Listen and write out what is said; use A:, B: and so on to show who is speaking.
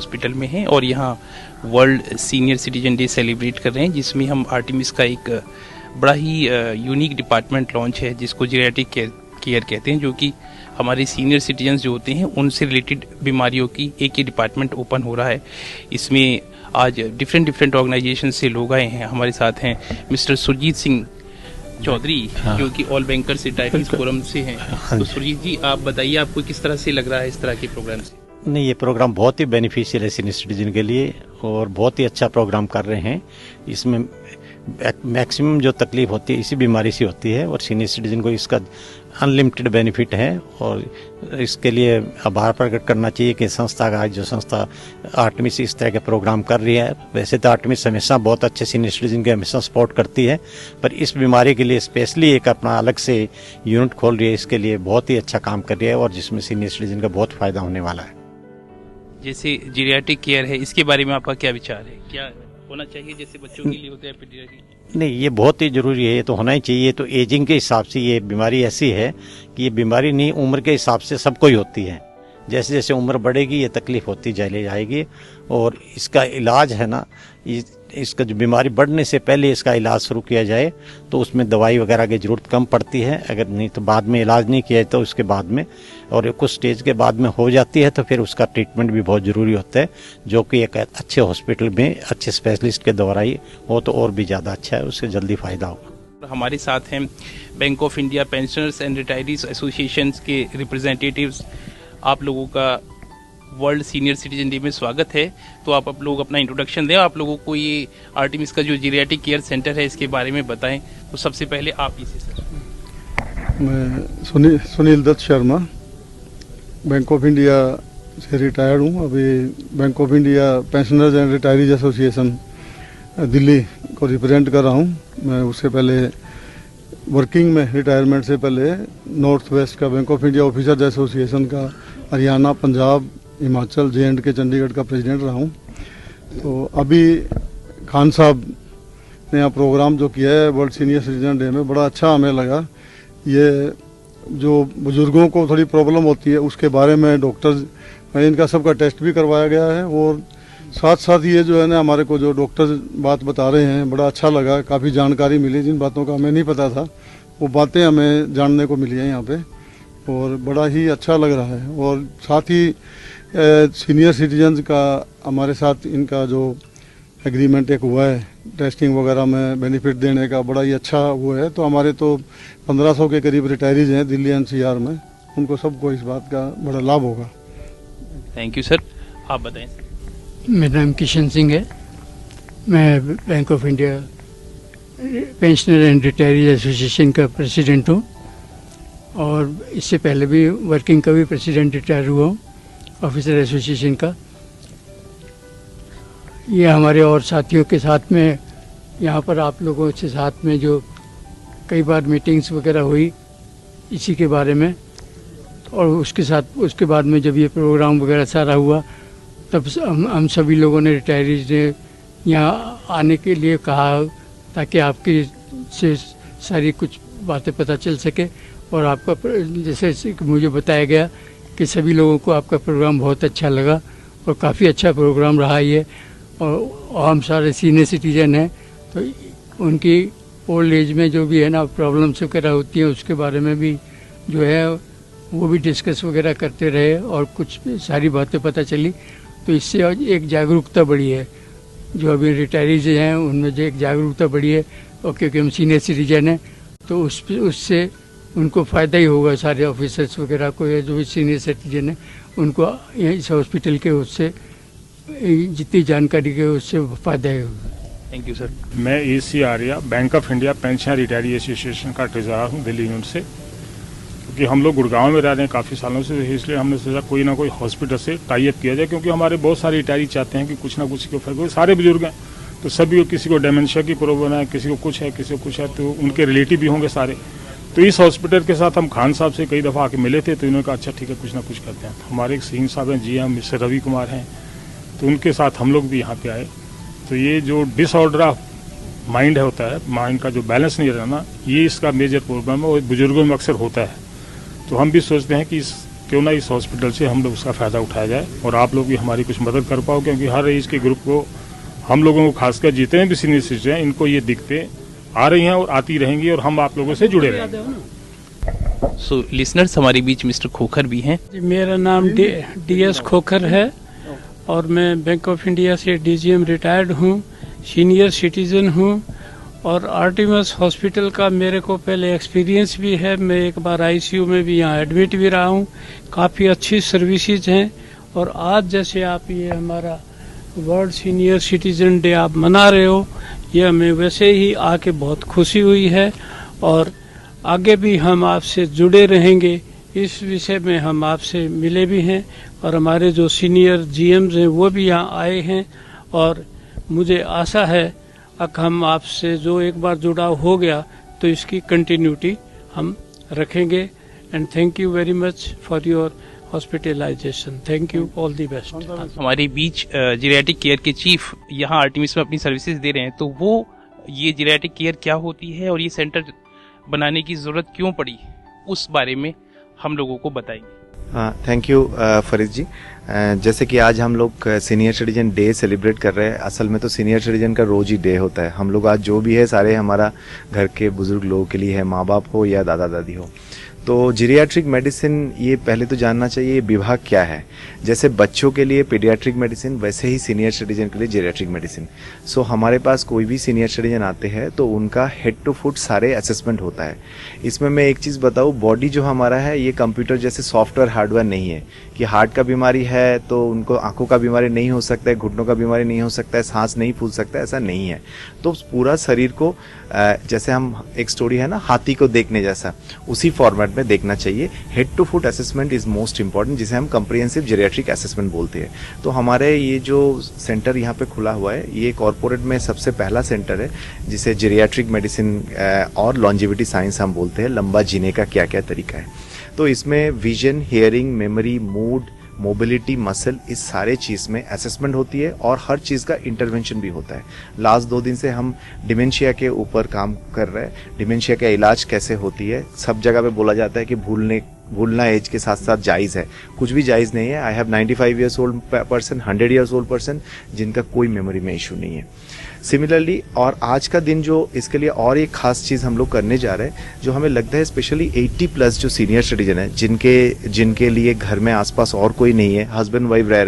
A: Hospital में हैं और यहाँ world senior citizen day celebrate कर रहे हैं, जिसमें हम आर्टिमिस का एक बड़ा ही यूनिक डिपार्टमेंट लॉन्च है जिसको जीरियाट्रिक केयर कहते हैं, जो कि हमारे सीनियर सिटीजन्स जो होते हैं उनसे रिलेटेड बीमारियों की एक ही डिपार्टमेंट ओपन हो रहा है। इसमें आज डिफरेंट ऑर्गेनाइजेशन से लोग आए हैं। हमारे साथ हैं मिस्टर सुरजीत सिंह चौधरी, जो कि ऑल बैंकर्स रिटायरीज फोरम से हैं। तो सुरजीत जी, आप बताइए आपको किस तरह से लग रहा है इस तरह के प्रोग्राम से?
B: नहीं, ये प्रोग्राम बहुत ही बेनिफिशियल है सीनियर सिटीजन के लिए और बहुत ही अच्छा प्रोग्राम कर रहे हैं। इसमें मैक्सिमम जो तकलीफ होती है इसी बीमारी से होती है और सीनियर सिटीजन को इसका अनलिमिटेड बेनिफिट है और इसके लिए आभार प्रकट करना चाहिए कि संस्था का जो संस्था आर्टिमिस इस तरह के प्रोग्राम कर रही है। वैसे तो आर्टिमिस हमेशा बहुत अच्छे सीनियर सिटीजन के हमेशा सपोर्ट करती है, पर इस बीमारी के लिए स्पेशली एक अपना अलग से यूनिट खोल रही है, इसके लिए बहुत ही अच्छा काम कर रही है और जिसमें सीनियर सिटीजन का बहुत फायदा होने वाला है।
A: जैसे जीरियाट्रिक केयर है, इसके बारे में आपका क्या विचार है? क्या होना चाहिए जैसे बच्चों के लिए होता है पीडियाट्रिक?
B: नहीं, ये बहुत ही जरूरी है, ये तो होना ही चाहिए। तो एजिंग के हिसाब से ये बीमारी ऐसी है कि ये बीमारी नहीं, उम्र के हिसाब से सबको ही होती है। जैसे जैसे उम्र बढ़ेगी ये तकलीफ होती चली जाएगी और इसका इलाज है ना, इसका जो बीमारी बढ़ने से पहले इसका इलाज शुरू किया जाए तो उसमें दवाई वगैरह की जरूरत कम पड़ती है। अगर नहीं तो बाद में इलाज नहीं किया तो उसके बाद में और कुछ स्टेज के बाद में हो जाती है तो फिर उसका ट्रीटमेंट भी बहुत ज़रूरी होता है, जो कि एक अच्छे हॉस्पिटल में अच्छे स्पेशलिस्ट के द्वारा ही हो तो और भी ज़्यादा अच्छा है, उससे जल्दी फ़ायदा होगा।
A: हमारे साथ हैं bank of India pensioners and retirees association के रिप्रेजेंटेटिव्स। आप लोगों का वर्ल्ड सीनियर सिटीजन डे में स्वागत है। तो आप लोग अपना इंट्रोडक्शन दें, आप लोगों को ये आर्टिमिस का जो जीरियाट्रिक केयर सेंटर है इसके बारे में बताएं। तो सबसे पहले आप इसे सर।
C: मैं Sunil Dutt Sharma bank of India से रिटायर्ड हूँ। अभी bank of India pensioners and retirees association Delhi को रिप्रेजेंट कर रहा हूँ। मैं उससे पहले वर्किंग में रिटायरमेंट से पहले नॉर्थ वेस्ट का bank of India officers association का हरियाणा, पंजाब, हिमाचल, J&K, चंडीगढ़ का प्रेसिडेंट रहा हूँ। तो अभी खान साहब ने यहाँ प्रोग्राम जो किया है वर्ल्ड सीनियर सिटीजन डे में, बड़ा अच्छा हमें लगा। ये जो बुज़ुर्गों को थोड़ी प्रॉब्लम होती है उसके बारे में डॉक्टर्स, इनका सबका टेस्ट भी करवाया गया है और साथ साथ ये जो है ना हमारे को जो डॉक्टर बात बता रहे हैं बड़ा अच्छा लगा। काफ़ी जानकारी मिली, जिन बातों का हमें नहीं पता था वो बातें हमें जानने को मिली हैं यहाँ पे और बड़ा ही अच्छा लग रहा है। और साथ ही सीनियर सिटीजन्स का हमारे साथ इनका जो एग्रीमेंट एक हुआ है टेस्टिंग वगैरह में बेनिफिट देने का, बड़ा ही अच्छा वो है। तो हमारे तो 1500 के करीब रिटायरीज हैं दिल्ली NCR में, उनको सबको इस बात का बड़ा लाभ होगा।
A: Thank you sir. आप बताएं।
D: मेरा नाम किशन सिंह है। मैं bank of India pensioner and retirees association का प्रेसिडेंट हूँ और इससे पहले भी वर्किंग का भी प्रेसिडेंट रिटायर हुआ हूँ ऑफिसर एसोसिएशन का। ये हमारे और साथियों के साथ में यहाँ पर आप लोगों के साथ में जो कई बार मीटिंग्स वगैरह हुई इसी के बारे में, और उसके बाद में जब ये प्रोग्राम वगैरह सारा हुआ तब हम सभी लोगों ने रिटायरीज ने यहाँ आने के लिए कहा ताकि आपकी से सारी कुछ बातें पता चल सके। और आपका जैसे मुझे बताया गया कि सभी लोगों को आपका प्रोग्राम बहुत अच्छा लगा और काफ़ी अच्छा प्रोग्राम रहा ये। और हम सारे सीनियर सिटीजन हैं तो उनकी ओल्ड एज में जो भी है ना प्रॉब्लम्स वगैरह होती हैं उसके बारे में भी जो है वो भी डिस्कस वगैरह करते रहे और कुछ सारी बातें पता चली। तो इससे एक जागरूकता बढ़ी है, जो अभी रिटायरीज हैं उनमें जो एक जागरूकता बढ़ी है। और क्योंकि हम सीनियर सिटीजन हैं तो उससे उनको फ़ायदा ही होगा, सारे ऑफिसर्स वगैरह को या जो भी सीनियर सिटीजन है उनको इस हॉस्पिटल के उससे जितनी जानकारी के उससे फ़ायदा ही होगा।
A: Thank you sir.
E: मैं AC Arya bank of India pension retiree association का ट्रेजरर हूँ दिल्ली यूनिट से। क्योंकि हम लोग गुड़गांव में रह रहे हैं काफ़ी सालों से, इसलिए हमने सोचा कोई ना कोई हॉस्पिटल से टाई अप किया जाए, क्योंकि हमारे बहुत सारे रिटायरी चाहते हैं कि कुछ ना कुछ को फर्क हो। सारे बुजुर्ग हैं तो सभी को, किसी को डेमेंशिया की प्रॉब्लम है, किसी को कुछ है, किसी को कुछ है, तो उनके रिलेटिव भी होंगे सारे। तो इस हॉस्पिटल के साथ हम खान साहब से कई दफ़ा आके मिले थे तो इन्होंने कहा अच्छा ठीक है कुछ ना कुछ करते हैं। तो हमारे एक सिंह साहब हैं GM मिस्टर रवि कुमार हैं, तो उनके साथ हम लोग भी यहाँ पे आए। तो ये जो डिसऑर्डर ऑफ माइंड होता है, माइंड का जो बैलेंस नहीं रहना, ये इसका मेजर प्रॉब्लम है और बुजुर्गों में अक्सर होता है। तो हम भी सोचते हैं कि इस क्यों ना इस हॉस्पिटल से हम लोग उसका फ़ायदा उठाया जाए और आप लोग भी हमारी कुछ मदद कर पाओ, क्योंकि हर एज के ग्रुप को, हम लोगों को खासकर जितने भी सीनियर सिटीजन हैं, इनको ये दिक्कतें आ रही हैं और आती रहेंगी और हम आप लोगों से जुड़े रहेंगे।
A: सो लिसनर्स, हमारे बीच मिस्टर खोखर भी हैं।
D: मेरा नाम DS खोखर है और मैं बैंक ऑफ इंडिया से DGM रिटायर्ड हूँ, सीनियर सिटीजन हूँ और आर्टिमस हॉस्पिटल का मेरे को पहले एक्सपीरियंस भी है। मैं एक बार ICU में भी यहाँ एडमिट भी रहा हूँ। काफ़ी अच्छी सर्विसेज हैं और आज जैसे आप ये हमारा वर्ल्ड सीनियर सिटीजन डे आप मना रहे हो, ये हमें वैसे ही आके बहुत खुशी हुई है और आगे भी हम आपसे जुड़े रहेंगे। इस विषय में हम आपसे मिले भी हैं और हमारे जो सीनियर GMs हैं वो भी यहाँ आए हैं और मुझे आशा है कि हम आपसे जो एक बार जुड़ाव हो गया तो इसकी कंटिन्यूटी हम रखेंगे। And thank you very much for your hospitalisation. Thank you, all the best.
A: हमारे बीच जीरियाट्रिक केयर के चीफ यहाँ आर्टिमिस में अपनी सर्विसेज दे रहे हैं, तो वो ये जीरियाट्रिक केयर क्या होती है और ये सेंटर बनाने की जरूरत क्यों पड़ी, उस बारे में हम लोगों को बताएंगे।
F: थैंक यू फरीद जी। जैसे कि आज हम लोग सीनियर सिटीजन डे सेलिब्रेट कर रहे हैं, असल में तो सीनियर सिटीजन का रोज ही डे होता है। हम लोग आज जो भी है सारे हमारा घर के बुजुर्ग लोगों के लिए है, माँ बाप हो या दादा दादी हो। तो जीरियाट्रिक मेडिसिन, ये पहले तो जानना चाहिए ये विभाग क्या है। जैसे बच्चों के लिए पीडियाट्रिक मेडिसिन, वैसे ही सीनियर सिटीजन के लिए जीरियाट्रिक मेडिसिन। सो हमारे पास कोई भी सीनियर सिटीजन आते हैं तो उनका हेड टू फुट सारे असेसमेंट होता है। इसमें मैं एक चीज़ बताऊँ, बॉडी जो हमारा है ये कंप्यूटर जैसे सॉफ्टवेयर हार्डवेयर नहीं है कि हार्ट का बीमारी है तो उनको आंखों का बीमारी नहीं हो सकता है, घुटनों का बीमारी नहीं हो सकता है, सांस नहीं फूल सकता है, ऐसा नहीं है। तो पूरा शरीर को जैसे हम एक स्टोरी है ना हाथी को देखने जैसा, उसी फॉर्मेट में देखना चाहिए। Head to foot assessment is most important, जिसे हम कंप्रिहेंसिव जीरियाट्रिक असेसमेंट बोलते हैं। तो हमारे ये जो सेंटर यहाँ पे खुला हुआ है, ये कॉर्पोरेट में सबसे पहला सेंटर है जिसे जीरियाट्रिक मेडिसिन और लॉन्जिविटी साइंस हम बोलते हैं। लंबा जीने का क्या क्या तरीका है, तो इसमें vision, hearing, memory, mood, mobility, muscle, इस सारे चीज़ में असेसमेंट होती है और हर चीज़ का इंटरवेंशन भी होता है। लास्ट 2 दिन से हम डिमेंशिया के ऊपर काम कर रहे हैं। डिमेंशिया का इलाज कैसे होती है, सब जगह पे बोला जाता है कि भूलना एज के साथ साथ जायज़ है, कुछ भी जायज़ नहीं है। I have 95 years old person, 100 years old person जिनका कोई मेमोरी में इशू नहीं है। सिमिलरली, और आज का दिन जो इसके लिए और एक खास चीज़ हम लोग करने जा रहे हैं, जो हमें लगता है स्पेशली 80+ जो सीनियर सिटीजन है, जिनके लिए घर में आसपास और कोई नहीं है, हस्बैंड वाइफ रह रहे